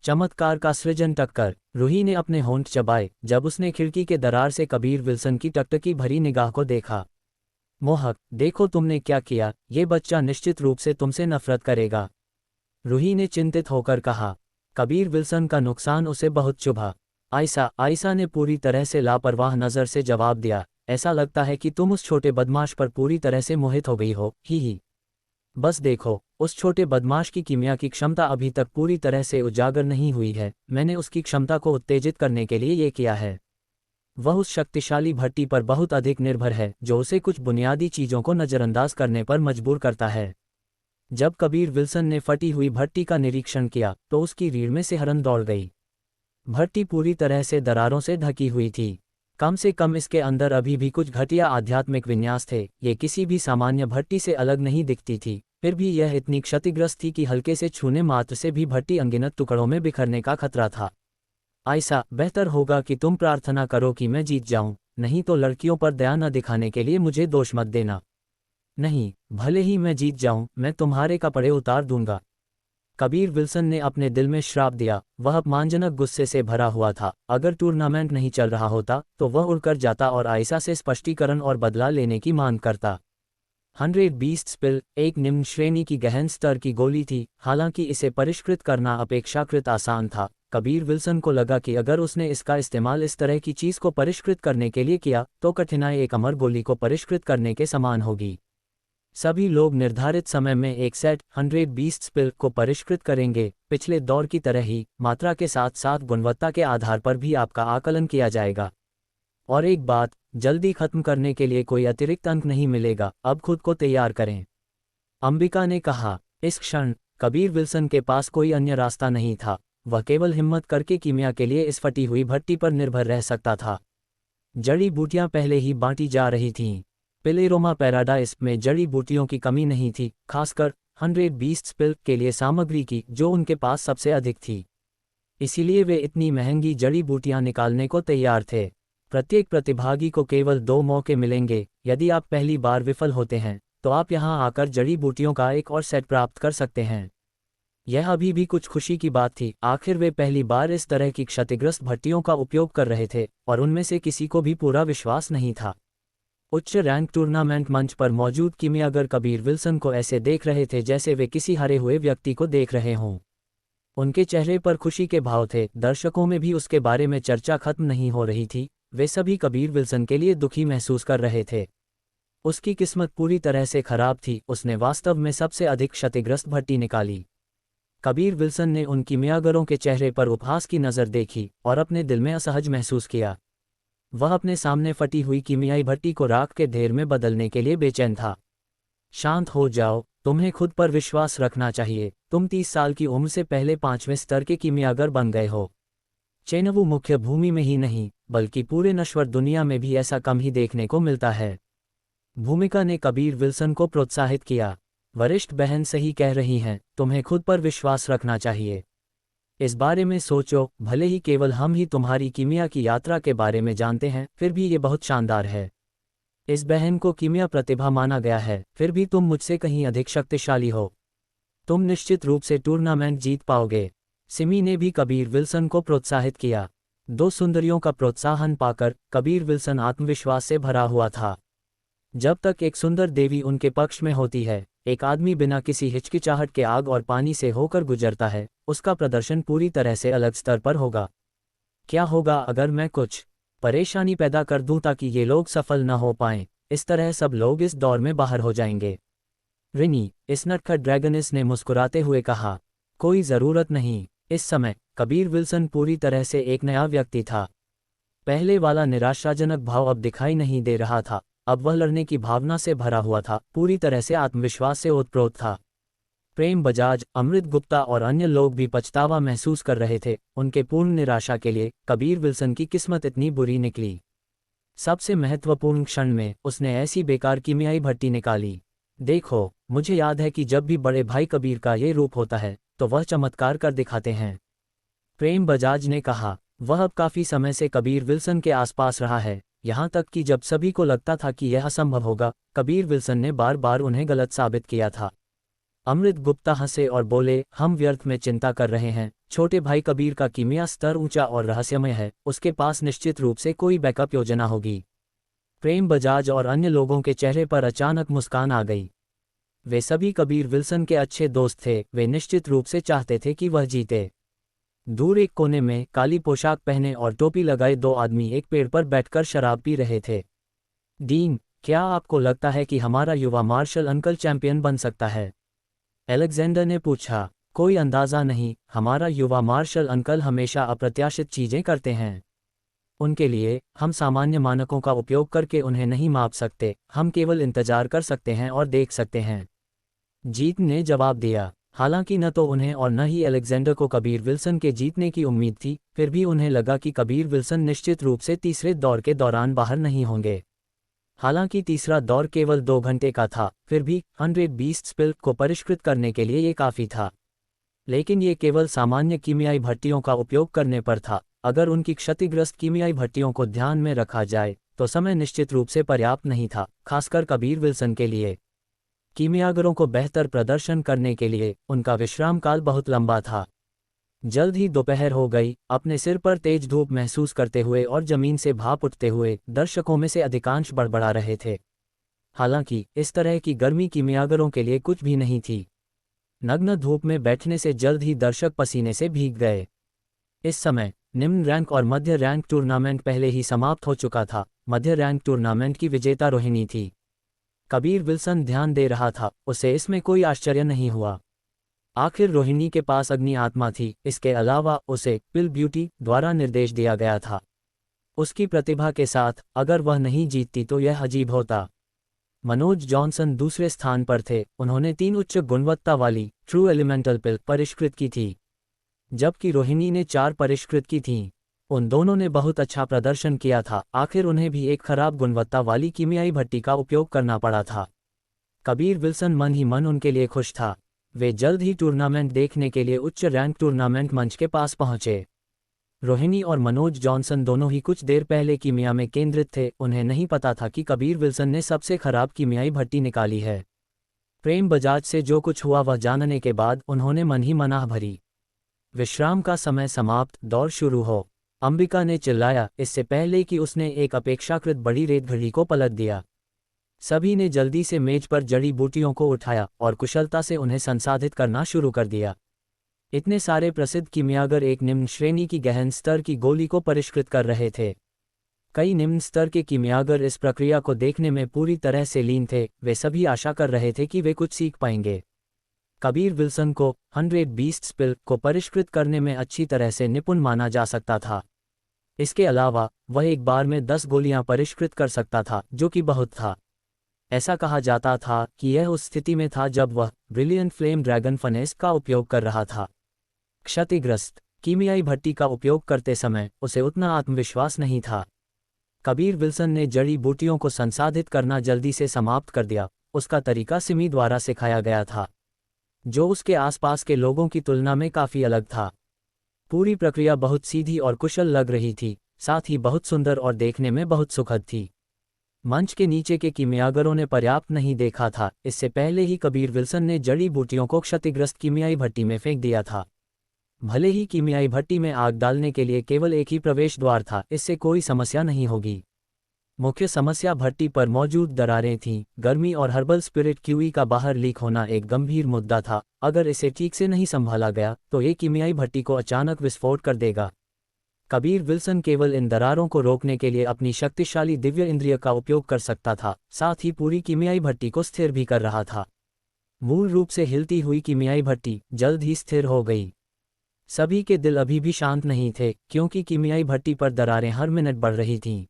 चमत्कार का सृजन टक्कर। रूही ने अपने होंठ चबाए जब उसने खिड़की के दरार से कबीर विल्सन की टकटकी भरी निगाह को देखा। मोहक, देखो तुमने क्या किया, ये बच्चा निश्चित रूप से तुमसे नफरत करेगा, रूही ने चिंतित होकर कहा। कबीर विल्सन का नुकसान उसे बहुत चुभा। आयशा ने पूरी तरह से लापरवाह नज़र से जवाब दिया, ऐसा लगता है कि तुम उस छोटे बदमाश पर पूरी तरह से मोहित हो गई हो। ही बस देखो, उस छोटे बदमाश की कीमिया की क्षमता अभी तक पूरी तरह से उजागर नहीं हुई है। मैंने उसकी क्षमता को उत्तेजित करने के लिए ये किया है। वह उस शक्तिशाली भट्टी पर बहुत अधिक निर्भर है जो उसे कुछ बुनियादी चीज़ों को नज़रअंदाज करने पर मजबूर करता है। जब कबीर विल्सन ने फटी हुई भट्टी का निरीक्षण किया तो उसकी रीढ़ में सिहरन दौड़ गई। भट्टी पूरी तरह से दरारों से ढकी हुई थी। कम से कम इसके अंदर अभी भी कुछ घटिया आध्यात्मिक विन्यास थे। ये किसी भी सामान्य भट्टी से अलग नहीं दिखती थी, फिर भी यह इतनी क्षतिग्रस्त थी कि हल्के से छूने मात्र से भी भट्टी अनगिनत टुकड़ों में बिखरने का खतरा था। आयशा, बेहतर होगा कि तुम प्रार्थना करो कि मैं जीत जाऊं, नहीं तो लड़कियों पर दया न दिखाने के लिए मुझे दोष मत देना। नहीं, भले ही मैं जीत जाऊं, मैं तुम्हारे कपड़े उतार दूंगा, कबीर विल्सन ने अपने दिल में श्राप दिया। वह अपमानजनक गुस्से से भरा हुआ था। अगर टूर्नामेंट नहीं चल रहा होता तो वह उड़कर जाता और आयशा से स्पष्टीकरण और बदला लेने की मांग करता। 120 स्पिल एक निम्न श्रेणी की गहन स्तर की गोली थी, हालांकि इसे परिष्कृत करना अपेक्षाकृत आसान था। कबीर विल्सन को लगा कि अगर उसने इसका इस्तेमाल इस तरह की चीज़ को परिष्कृत करने के लिए किया तो कठिनाई एक अमर गोली को परिष्कृत करने के समान होगी। सभी लोग निर्धारित समय में एक सेट 120 स्पिल को परिष्कृत करेंगे। पिछले दौर की तरह ही मात्रा के साथ साथ गुणवत्ता के आधार पर भी आपका आकलन किया जाएगा। और एक बात, जल्दी खत्म करने के लिए कोई अतिरिक्त अंक नहीं मिलेगा। अब खुद को तैयार करें, अंबिका ने कहा। इस क्षण कबीर विल्सन के पास कोई अन्य रास्ता नहीं था। वह केवल हिम्मत करके कीमिया के लिए इस फटी हुई भट्टी पर निर्भर रह सकता था। जड़ी बूटियां पहले ही बांटी जा रही थीं। पिलेरोमा पैराडाइस में जड़ी बूटियों की कमी नहीं थी, खासकर 120 स्पिल के लिए सामग्री की जो उनके पास सबसे अधिक थी। इसीलिए वे इतनी महंगी जड़ी बूटियां निकालने को तैयार थे। प्रत्येक प्रतिभागी को केवल 2 मौके मिलेंगे। यदि आप पहली बार विफल होते हैं तो आप यहां आकर जड़ी बूटियों का एक और सेट प्राप्त कर सकते हैं। यह अभी भी कुछ खुशी की बात थी। आखिर वे पहली बार इस तरह की क्षतिग्रस्त भट्टियों का उपयोग कर रहे थे और उनमें से किसी को भी पूरा विश्वास नहीं था। उच्च रैंक टूर्नामेंट मंच पर मौजूद कीमियागर कबीर विल्सन को ऐसे देख रहे थे जैसे वे किसी हारे हुए व्यक्ति को देख रहे हों। उनके चेहरे पर खुशी के भाव थे। दर्शकों में भी उसके बारे में चर्चा खत्म नहीं हो रही थी। वे सभी कबीर विल्सन के लिए दुखी महसूस कर रहे थे। उसकी किस्मत पूरी तरह से खराब थी। उसने वास्तव में सबसे अधिक क्षतिग्रस्त भट्टी निकाली। कबीर विल्सन ने उन कीमियागरों के चेहरे पर उपहास की नज़र देखी और अपने दिल में असहज महसूस किया। वह अपने सामने फटी हुई कीमियाई भट्टी को राख के ढेर में बदलने के लिए बेचैन था। शांत हो जाओ, तुम्हें खुद पर विश्वास रखना चाहिए। तुम 30 साल की उम्र से पहले 5वें स्तर के कीमियागर बन गए हो। चेनवू मुख्य भूमि में ही नहीं बल्कि पूरे नश्वर दुनिया में भी ऐसा कम ही देखने को मिलता है। भूमिका ने कबीर विल्सन को प्रोत्साहित किया। वरिष्ठ बहन सही कह रही हैं, तुम्हें खुद पर विश्वास रखना चाहिए। इस बारे में सोचो, भले ही केवल हम ही तुम्हारी कीमिया की यात्रा के बारे में जानते हैं, फिर भी ये बहुत शानदार है। इस बहन को कीमिया प्रतिभा माना गया है, फिर भी तुम मुझसे कहीं अधिक शक्तिशाली हो। तुम निश्चित रूप से टूर्नामेंट जीत पाओगे। सिमी ने भी कबीर विल्सन को प्रोत्साहित किया। 2 सुंदरियों का प्रोत्साहन पाकर कबीर विल्सन आत्मविश्वास से भरा हुआ था। जब तक एक सुंदर देवी उनके पक्ष में होती है, एक आदमी बिना किसी हिचकिचाहट के आग और पानी से होकर गुजरता है, उसका प्रदर्शन पूरी तरह से अलग स्तर पर होगा। क्या होगा अगर मैं कुछ परेशानी पैदा कर दूं ताकि ये लोग सफल न हो पाएं? इस तरह सब लोग इस दौर में बाहर हो जाएंगे। रिनी, इस नटखट ड्रैगनिस ने मुस्कुराते हुए कहा। कोई ज़रूरत नहीं। इस समय कबीर विल्सन पूरी तरह से एक नया व्यक्ति था। पहले वाला निराशाजनक भाव अब दिखाई नहीं दे रहा था। अब वह लड़ने की भावना से भरा हुआ था, पूरी तरह से आत्मविश्वास से ओतप्रोत था। प्रेम बजाज, अमृत गुप्ता और अन्य लोग भी पछतावा महसूस कर रहे थे उनके पूर्ण निराशा के लिए। कबीर विल्सन की किस्मत इतनी बुरी निकली। सबसे महत्वपूर्ण क्षण में उसने ऐसी बेकार कीमियाई भट्टी निकाली। देखो, मुझे याद है कि जब भी बड़े भाई कबीर का ये रूप होता है तो वह चमत्कार कर दिखाते हैं, प्रेम बजाज ने कहा। वह अब काफ़ी समय से कबीर विल्सन के आसपास रहा है, यहाँ तक कि जब सभी को लगता था कि यह असंभव होगा, कबीर विल्सन ने बार बार उन्हें गलत साबित किया था। अमृत गुप्ता हंसे और बोले, हम व्यर्थ में चिंता कर रहे हैं। छोटे भाई कबीर का कीमिया स्तर ऊंचा और रहस्यमय है, उसके पास निश्चित रूप से कोई बैकअप योजना होगी। प्रेम बजाज और अन्य लोगों के चेहरे पर अचानक मुस्कान आ गई। वे सभी कबीर विल्सन के अच्छे दोस्त थे, वे निश्चित रूप से चाहते थे कि वह जीते। दूर एक कोने में काली पोशाक पहने और टोपी लगाए दो आदमी एक पेड़ पर बैठकर शराब पी रहे थे। डीन, क्या आपको लगता है कि हमारा युवा मार्शल अंकल चैंपियन बन सकता है? अलेक्जेंडर ने पूछा। कोई अंदाज़ा नहीं, हमारा युवा मार्शल अंकल हमेशा अप्रत्याशित चीज़ें करते हैं। उनके लिए हम सामान्य मानकों का उपयोग करके उन्हें नहीं माप सकते, हम केवल इंतजार कर सकते हैं और देख सकते हैं। जीत ने जवाब दिया। हालांकि न तो उन्हें और न ही अलेक्जेंडर को कबीर विल्सन के जीतने की उम्मीद थी, फिर भी उन्हें लगा कि कबीर विल्सन निश्चित रूप से तीसरे दौर के दौरान बाहर नहीं होंगे। हालांकि तीसरा दौर केवल 2 घंटे का था, फिर भी 120 स्पिल को परिष्कृत करने के लिए ये काफ़ी था। लेकिन ये केवल सामान्य कीमियाई भट्टियों का उपयोग करने पर था। अगर उनकी क्षतिग्रस्त कीमियाई भट्टियों को ध्यान में रखा जाए तो समय निश्चित रूप से पर्याप्त नहीं था, खासकर कबीर विल्सन के लिए। कीमियागरों को बेहतर प्रदर्शन करने के लिए उनका विश्राम काल बहुत लंबा था। जल्द ही दोपहर हो गई। अपने सिर पर तेज धूप महसूस करते हुए और जमीन से भाप उठते हुए दर्शकों में से अधिकांश बड़बड़ा रहे थे। हालांकि इस तरह की गर्मी कीमियागरों के लिए कुछ भी नहीं थी। नग्न धूप में बैठने से जल्द ही दर्शक पसीने से भीग गए। इस समय निम्न रैंक और मध्य रैंक टूर्नामेंट पहले ही समाप्त हो चुका था। मध्य रैंक टूर्नामेंट की विजेता रोहिणी थी। कबीर विल्सन ध्यान दे रहा था, उसे इसमें कोई आश्चर्य नहीं हुआ। आखिर रोहिणी के पास अग्नि आत्मा थी, इसके अलावा उसे पिल ब्यूटी द्वारा निर्देश दिया गया था। उसकी प्रतिभा के साथ अगर वह नहीं जीतती तो यह अजीब होता। मनोज जॉनसन दूसरे स्थान पर थे, उन्होंने 3 उच्च गुणवत्ता वाली ट्रू एलिमेंटल पिल परिष्कृत की थी, जबकि रोहिणी ने 4 परिष्कृत की थीं। उन दोनों ने बहुत अच्छा प्रदर्शन किया था, आखिर उन्हें भी एक खराब गुणवत्ता वाली कीमियाई भट्टी का उपयोग करना पड़ा था। कबीर विल्सन मन ही मन उनके लिए खुश था। वे जल्द ही टूर्नामेंट देखने के लिए उच्च रैंक टूर्नामेंट मंच के पास पहुंचे। रोहिणी और मनोज जॉनसन दोनों ही कुछ देर पहले कीमिया में केंद्रित थे, उन्हें नहीं पता था कि कबीर विल्सन ने सबसे खराब कीमियाई भट्टी निकाली है। प्रेम बजाज से जो कुछ हुआ वह जानने के बाद उन्होंने मन ही मनाह भरी। विश्राम का समय समाप्त, दौड़ शुरू हो। अंबिका ने चिल्लाया, इससे पहले कि उसने एक अपेक्षाकृत बड़ी रेत घड़ी को पलट दिया। सभी ने जल्दी से मेज पर जड़ी बूटियों को उठाया और कुशलता से उन्हें संसाधित करना शुरू कर दिया। इतने सारे प्रसिद्ध कीमियागर एक निम्न श्रेणी की गहन स्तर की गोली को परिष्कृत कर रहे थे। कई निम्न स्तर के कीमियागर इस प्रक्रिया को देखने में पूरी तरह से लीन थे, वे सभी आशा कर रहे थे कि वे कुछ सीख पाएंगे। कबीर विल्सन को 120 स्पिल को परिष्कृत करने में अच्छी तरह से निपुण माना जा सकता था। इसके अलावा वह एक बार में 10 गोलियां परिष्कृत कर सकता था, जो कि बहुत था। ऐसा कहा जाता था कि यह उस स्थिति में था जब वह ब्रिलियंट फ्लेम ड्रैगन फनेस का उपयोग कर रहा था। क्षतिग्रस्त कीमियाई भट्टी का उपयोग करते समय उसे उतना आत्मविश्वास नहीं था। कबीर विल्सन ने जड़ी बूटियों को संसाधित करना जल्दी से समाप्त कर दिया। उसका तरीका सिमी द्वारा सिखाया गया था, जो उसके आसपास के लोगों की तुलना में काफ़ी अलग था। पूरी प्रक्रिया बहुत सीधी और कुशल लग रही थी, साथ ही बहुत सुंदर और देखने में बहुत सुखद थी। मंच के नीचे के कीमियागरों ने पर्याप्त नहीं देखा था, इससे पहले ही कबीर विल्सन ने जड़ी बूटियों को क्षतिग्रस्त कीमियाई भट्टी में फेंक दिया था। भले ही कीमियाई भट्टी में आग डालने के लिए केवल एक ही प्रवेश द्वार था, इससे कोई समस्या नहीं होगी। मुख्य समस्या भट्टी पर मौजूद दरारें थीं। गर्मी और हर्बल स्पिरिट क्यूई का बाहर लीक होना एक गंभीर मुद्दा था। अगर इसे ठीक से नहीं संभाला गया तो ये कीमियाई भट्टी को अचानक विस्फोट कर देगा। कबीर विल्सन केवल इन दरारों को रोकने के लिए अपनी शक्तिशाली दिव्य इंद्रिय का उपयोग कर सकता था, साथ ही पूरी कीमियाई भट्टी को स्थिर भी कर रहा था। मूल रूप से हिलती हुई कीमियाई भट्टी जल्द ही स्थिर हो गई। सभी के दिल अभी भी शांत नहीं थे, क्योंकि कीमियाई भट्टी पर दरारें हर मिनट बढ़ रही थीं।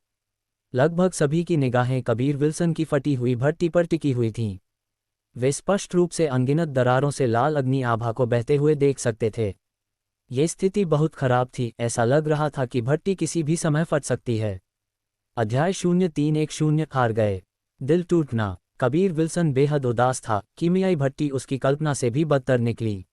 लगभग सभी की निगाहें कबीर विल्सन की फटी हुई भट्टी पर टिकी हुई थीं। वे स्पष्ट रूप से अनगिनत दरारों से लाल अग्नि आभा को बहते हुए देख सकते थे। ये स्थिति बहुत खराब थी, ऐसा लग रहा था कि भट्टी किसी भी समय फट सकती है। अध्याय 0310 हार गए। दिल टूटना। कबीर विल्सन बेहद उदास था। कीमियाई भट्टी उसकी कल्पना से भी बदतर निकली,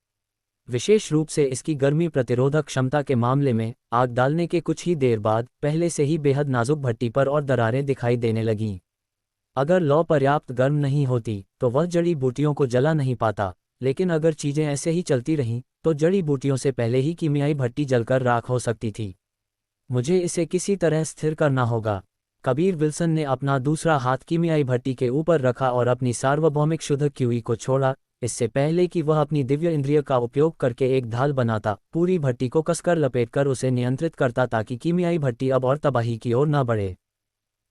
विशेष रूप से इसकी गर्मी प्रतिरोधक क्षमता के मामले में। आग डालने के कुछ ही देर बाद पहले से ही बेहद नाजुक भट्टी पर और दरारें दिखाई देने लगीं। अगर लौ पर्याप्त गर्म नहीं होती तो वह जड़ी बूटियों को जला नहीं पाता। लेकिन अगर चीजें ऐसे ही चलती रहीं तो जड़ी बूटियों से पहले ही कीमियाई भट्टी जलकर राख हो सकती थी। मुझे इसे किसी तरह स्थिर करना होगा। कबीर विल्सन ने अपना दूसरा हाथ कीमियाई भट्टी के ऊपर रखा और अपनी सार्वभौमिक शुद्ध क्यूई को छोड़ा। इससे पहले कि वह अपनी दिव्य इंद्रिय का उपयोग करके एक ढाल बनाता, पूरी भट्टी को कसकर लपेटकर उसे नियंत्रित करता ताकि कीमियाई भट्टी अब और तबाही की ओर न बढ़े।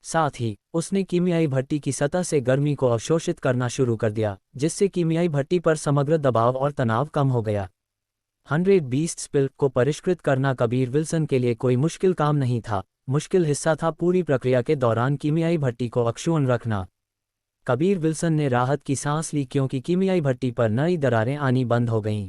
साथ ही उसने कीमियाई भट्टी की सतह से गर्मी को अवशोषित करना शुरू कर दिया, जिससे कीमियाई भट्टी पर समग्र दबाव और तनाव कम हो गया। 120 स्पिल को परिष्कृत करना कबीर विल्सन के लिए कोई मुश्किल काम नहीं था। मुश्किल हिस्सा था पूरी प्रक्रिया के दौरान कीमियाई भट्टी को अक्षुण्ण रखना। कबीर विल्सन ने राहत की सांस ली क्योंकि कीमियाई भट्टी पर नई दरारें आनी बंद हो गईं।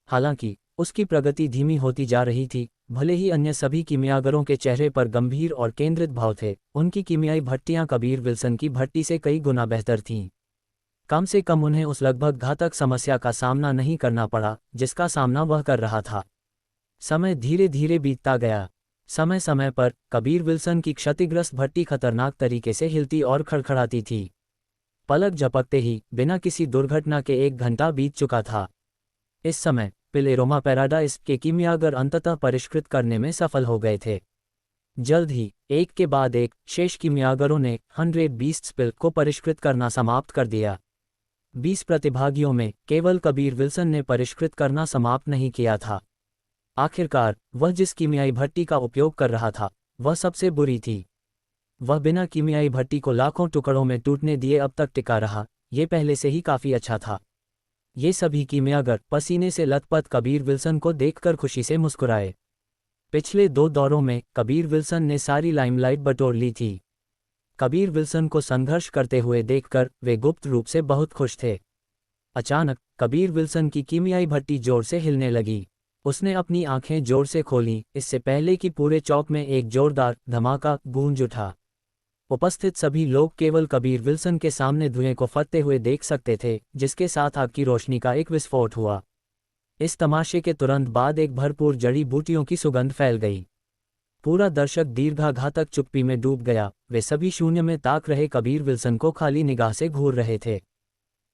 हालांकि उसकी प्रगति धीमी होती जा रही थी। भले ही अन्य सभी कीमियागरों के चेहरे पर गंभीर और केंद्रित भाव थे, उनकी कीमियाई भट्टियां कबीर विल्सन की भट्टी से कई गुना बेहतर थीं। कम से कम उन्हें उस लगभग घातक समस्या का सामना नहीं करना पड़ा जिसका सामना वह कर रहा था। समय धीरे धीरे बीतता गया। समय समय पर कबीर विल्सन की क्षतिग्रस्त भट्टी खतरनाक तरीके से हिलती और खड़खड़ाती थी। पलक झपकते ही बिना किसी दुर्घटना के 1 घंटा बीत चुका था। इस समय पिलेरोमा पैराडाइस के कीमियागर अंततः परिष्कृत करने में सफल हो गए थे। जल्द ही एक के बाद एक शेष कीमियागरों ने 120 स्पिल को परिष्कृत करना समाप्त कर दिया। 20 प्रतिभागियों में केवल कबीर विल्सन ने परिष्कृत करना समाप्त नहीं किया था। आखिरकार वह जिस कीमियाई भट्टी का उपयोग कर रहा था वह सबसे बुरी थी। वह बिना कीमियाई भट्टी को लाखों टुकड़ों में टूटने दिए अब तक टिका रहा। ये पहले से ही काफी अच्छा था। ये सभी कीमियागर पसीने से लथपथ कबीर विल्सन को देखकर खुशी से मुस्कुराए। पिछले 2 दौरों में कबीर विल्सन ने सारी लाइमलाइट बटोर ली थी। कबीर विल्सन को संघर्ष करते हुए देखकर वे गुप्त रूप से बहुत खुश थे। अचानक कबीर विल्सन की कीमियाई भट्टी जोर से हिलने लगी। उसने अपनी आंखें जोर से खोलीं, इससे पहले कि पूरे चौक में एक जोरदार धमाका गूंज उठा। उपस्थित सभी लोग केवल कबीर विल्सन के सामने धुएं को फटते हुए देख सकते थे, जिसके साथ आग की रोशनी का एक विस्फोट हुआ। इस तमाशे के तुरंत बाद एक भरपूर जड़ी बूटियों की सुगंध फैल गई। पूरा दर्शक दीर्घाघातक चुप्पी में डूब गया। वे सभी शून्य में ताक रहे कबीर विल्सन को खाली निगाह से घूर रहे थे।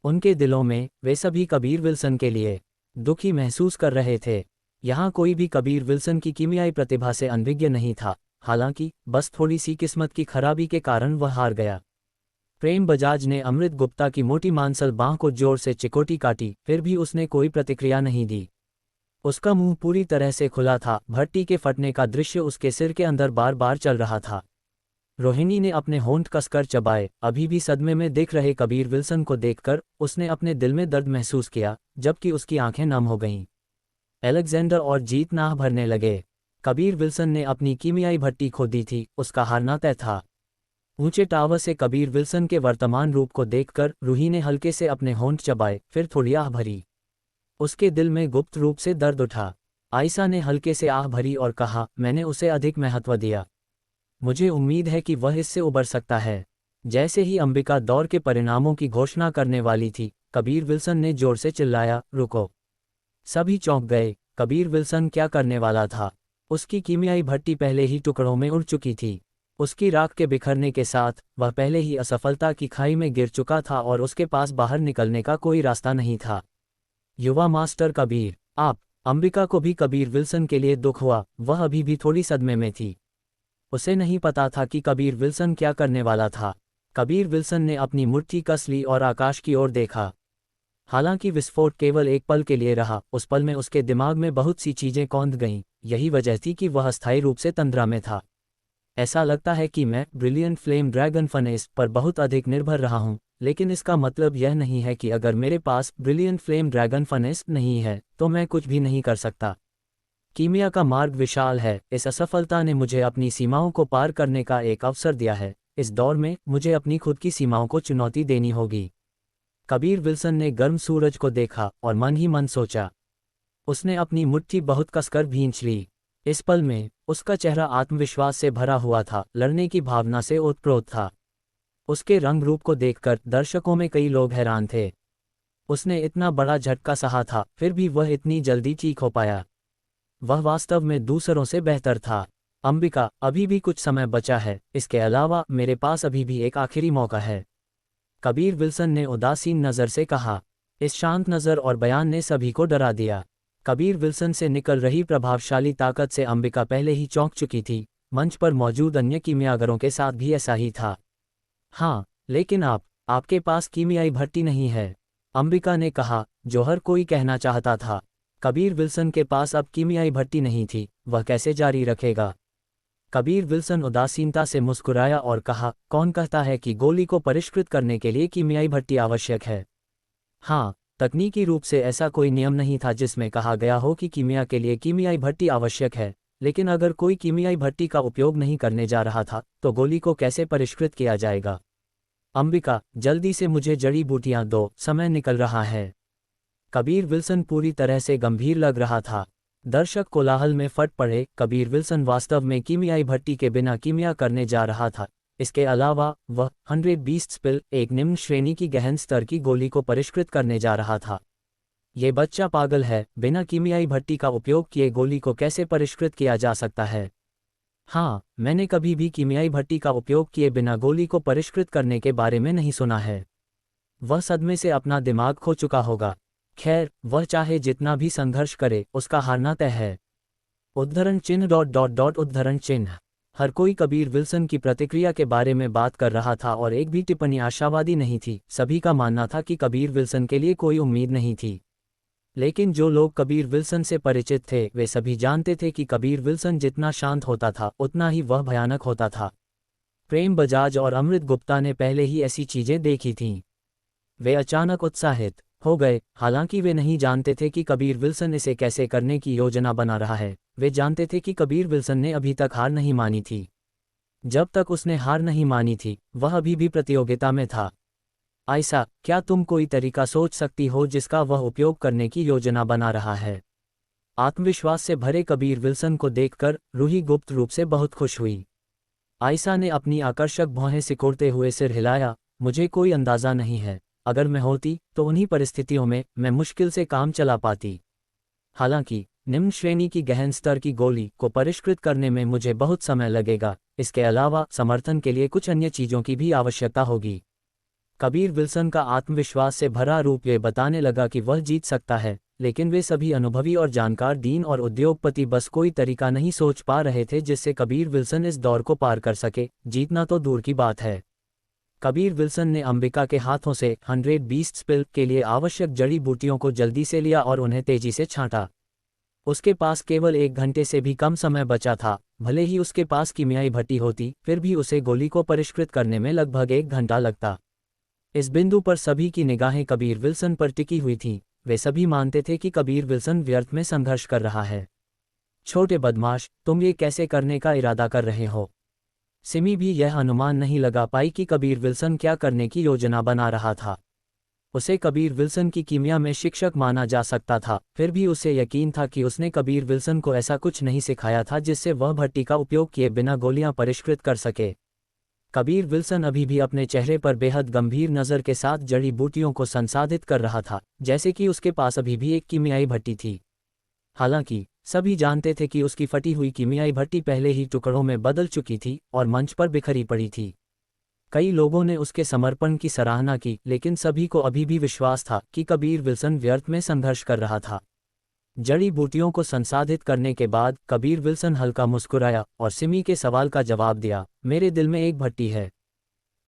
उनके दिलों में वे सभी कबीर विल्सन के लिए दुखी महसूस कर रहे थे। यहाँ कोई भी कबीर विल्सन की कीमियाई प्रतिभा से अनभिज्ञ नहीं था। हालांकि बस थोड़ी सी किस्मत की खराबी के कारण वह हार गया। प्रेम बजाज ने अमृत गुप्ता की मोटी मांसल बांह को जोर से चिकोटी काटी, फिर भी उसने कोई प्रतिक्रिया नहीं दी। उसका मुंह पूरी तरह से खुला था। भट्टी के फटने का दृश्य उसके सिर के अंदर बार बार चल रहा था। रोहिणी ने अपने होंठ कसकर चबाए। अभी भी सदमे में दिख रहे कबीर विल्सन को देखकर उसने अपने दिल में दर्द महसूस किया, जबकि उसकी आंखें नम हो गईं। अलेक्जेंडर और जीत नाह भरने लगे। कबीर विल्सन ने अपनी कीमियाई भट्टी खो दी थी, उसका हारना तय था। ऊंचे टावर से कबीर विल्सन के वर्तमान रूप को देखकर रूही ने हल्के से अपने होंठ चबाए, फिर थोड़ी आह भरी। उसके दिल में गुप्त रूप से दर्द उठा। आयशा ने हल्के से आह भरी और कहा, मैंने उसे अधिक महत्व दिया। मुझे उम्मीद है कि वह इससे उबर सकता है। जैसे ही अंबिका दौर के परिणामों की घोषणा करने वाली थी, कबीर विल्सन ने जोर से चिल्लाया, रुको। सभी चौंक गए। कबीर विल्सन क्या करने वाला था? उसकी कीमियाई भट्टी पहले ही टुकड़ों में उड़ चुकी थी। उसकी राख के बिखरने के साथ वह पहले ही असफलता की खाई में गिर चुका था और उसके पास बाहर निकलने का कोई रास्ता नहीं था। युवा मास्टर कबीर, आप। अंबिका को भी कबीर विल्सन के लिए दुख हुआ। वह अभी भी थोड़ी सदमे में थी। उसे नहीं पता था कि कबीर विल्सन क्या करने वाला था। कबीर विल्सन ने अपनी मुट्ठी कस ली और आकाश की ओर देखा। हालांकि विस्फोट केवल एक पल के लिए रहा, उस पल में उसके दिमाग में बहुत सी चीजें कौंध गईं। यही वजह थी कि वह अस्थायी रूप से तंद्रा में था। ऐसा लगता है कि मैं ब्रिलियंट फ्लेम ड्रैगन फनेस पर बहुत अधिक निर्भर रहा हूं, लेकिन इसका मतलब यह नहीं है कि अगर मेरे पास ब्रिलियंट फ्लेम ड्रैगन फनेस नहीं है तो मैं कुछ भी नहीं कर सकता। कीमिया का मार्ग विशाल है। इस असफलता ने मुझे अपनी सीमाओं को पार करने का एक अवसर दिया है। इस दौर में मुझे अपनी खुद की सीमाओं को चुनौती देनी होगी। कबीर विल्सन ने गर्म सूरज को देखा और मन ही मन सोचा। उसने अपनी मुट्ठी बहुत कसकर भींच ली। इस पल में उसका चेहरा आत्मविश्वास से भरा हुआ था, लड़ने की भावना से ओतप्रोत था। उसके रंग रूप को देखकर दर्शकों में कई लोग हैरान थे। उसने इतना बड़ा झटका सहा था, फिर भी वह इतनी जल्दी ठीक हो पाया। वह वास्तव में दूसरों से बेहतर था। अंबिका, अभी भी कुछ समय बचा है। इसके अलावा मेरे पास अभी भी एक आखिरी मौका है। कबीर विल्सन ने उदासीन नज़र से कहा। इस शांत नज़र और बयान ने सभी को डरा दिया। कबीर विल्सन से निकल रही प्रभावशाली ताकत से अंबिका पहले ही चौंक चुकी थी। मंच पर मौजूद अन्य कीमियागरों के साथ भी ऐसा ही था। हाँ, लेकिन आपके पास कीमियाई भट्टी नहीं है, अंबिका ने कहा, जो हर कोई कहना चाहता था। कबीर विल्सन के पास अब कीमियाई भट्टी नहीं थी, वह कैसे जारी रखेगा? कबीर विल्सन उदासीनता से मुस्कुराया और कहा, कौन कहता है कि गोली को परिष्कृत करने के लिए कीमियाई भट्टी आवश्यक है? हाँ, तकनीकी रूप से ऐसा कोई नियम नहीं था जिसमें कहा गया हो कि कीमिया के लिए कीमियाई भट्टी आवश्यक है, लेकिन अगर कोई कीमियाई भट्टी का उपयोग नहीं करने जा रहा था तो गोली को कैसे परिष्कृत किया जाएगा? अंबिका, जल्दी से मुझे जड़ी बूटियां दो, समय निकल रहा है। कबीर विल्सन पूरी तरह से गंभीर लग रहा था। दर्शक कोलाहल में फट पड़े। कबीर विल्सन वास्तव में कीमियाई भट्टी के बिना कीमिया करने जा रहा था। इसके अलावा वह 120 स्पिल, एक निम्न श्रेणी की गहन स्तर की गोली को परिष्कृत करने जा रहा था। ये बच्चा पागल है, बिना कीमियाई भट्टी का उपयोग किए गोली को कैसे परिष्कृत किया जा सकता है? हाँ, मैंने कभी भी कीमियाई भट्टी का उपयोग किए बिना गोली को परिष्कृत करने के बारे में नहीं सुना है। वह सदमे से अपना दिमाग खो चुका होगा। खैर, वह चाहे जितना भी संघर्ष करे, उसका हारना तय है। उद्धरण चिन्ह उद्धरण चिन्ह। हर कोई कबीर विल्सन की प्रतिक्रिया के बारे में बात कर रहा था और एक भी टिप्पणी आशावादी नहीं थी। सभी का मानना था कि कबीर विल्सन के लिए कोई उम्मीद नहीं थी। लेकिन जो लोग कबीर विल्सन से परिचित थे वे सभी जानते थे कि कबीर विल्सन जितना शांत होता था उतना ही वह भयानक होता था। प्रेम बजाज और अमृत गुप्ता ने पहले ही ऐसी चीजें देखी थीं। वे अचानक उत्साहित हो गए। हालांकि वे नहीं जानते थे कि कबीर विल्सन इसे कैसे करने की योजना बना रहा है। वे जानते थे कि कबीर विल्सन ने अभी तक हार नहीं मानी थी। जब तक उसने हार नहीं मानी थी, वह अभी भी प्रतियोगिता में था। आयशा, क्या तुम कोई तरीका सोच सकती हो जिसका वह उपयोग करने की योजना बना रहा है? आत्मविश्वास से भरे कबीर विल्सन को देखकर रूही गुप्त रूप से बहुत खुश हुई। आयशा ने अपनी आकर्षक भौहें सिकोड़ते हुए सिर हिलाया। मुझे कोई अंदाजा नहीं है। अगर मैं होती तो उन्हीं परिस्थितियों में मैं मुश्किल से काम चला पाती। हालांकि निम्न श्रेणी की गहन स्तर की गोली को परिष्कृत करने में मुझे बहुत समय लगेगा। इसके अलावा समर्थन के लिए कुछ अन्य चीज़ों की भी आवश्यकता होगी। कबीर विल्सन का आत्मविश्वास से भरा रूप ये बताने लगा कि वह जीत सकता है, लेकिन वे सभी अनुभवी और जानकार दीन और उद्योगपति बस कोई तरीका नहीं सोच पा रहे थे जिससे कबीर विल्सन इस दौर को पार कर सके। जीतना तो दूर की बात है। कबीर विल्सन ने अंबिका के हाथों से 120 स्पिल के लिए आवश्यक जड़ी बूटियों को जल्दी से लिया और उन्हें तेजी से छांटा। उसके पास केवल 1 घंटे से भी कम समय बचा था। भले ही उसके पास कीमियाई भट्टी होती, फिर भी उसे गोली को परिष्कृत करने में लगभग 1 घंटा लगता। इस बिंदु पर सभी की निगाहें कबीर विल्सन पर टिकी हुई थीं। वे सभी मानते थे कि कबीर विल्सन व्यर्थ में संघर्ष कर रहा है। छोटे बदमाश, तुम ये कैसे करने का इरादा कर रहे हो? सिमी भी यह अनुमान नहीं लगा पाई कि कबीर विल्सन क्या करने की योजना बना रहा था। उसे कबीर विल्सन की कीमिया में शिक्षक माना जा सकता था, फिर भी उसे यकीन था कि उसने कबीर विल्सन को ऐसा कुछ नहीं सिखाया था जिससे वह भट्टी का उपयोग किए बिना गोलियां परिष्कृत कर सके। कबीर विल्सन अभी भी अपने चेहरे पर बेहद गंभीर नज़र के साथ जड़ी बूटियों को संसाधित कर रहा था, जैसे कि उसके पास अभी भी एक कीमियाई भट्टी थी। हालांकि सभी जानते थे कि उसकी फटी हुई कीमियाई भट्टी पहले ही टुकड़ों में बदल चुकी थी और मंच पर बिखरी पड़ी थी। कई लोगों ने उसके समर्पण की सराहना की, लेकिन सभी को अभी भी विश्वास था कि कबीर विल्सन व्यर्थ में संघर्ष कर रहा था। जड़ी बूटियों को संसाधित करने के बाद कबीर विल्सन हल्का मुस्कुराया और सिमी के सवाल का जवाब दिया। मेरे दिल में एक भट्टी है,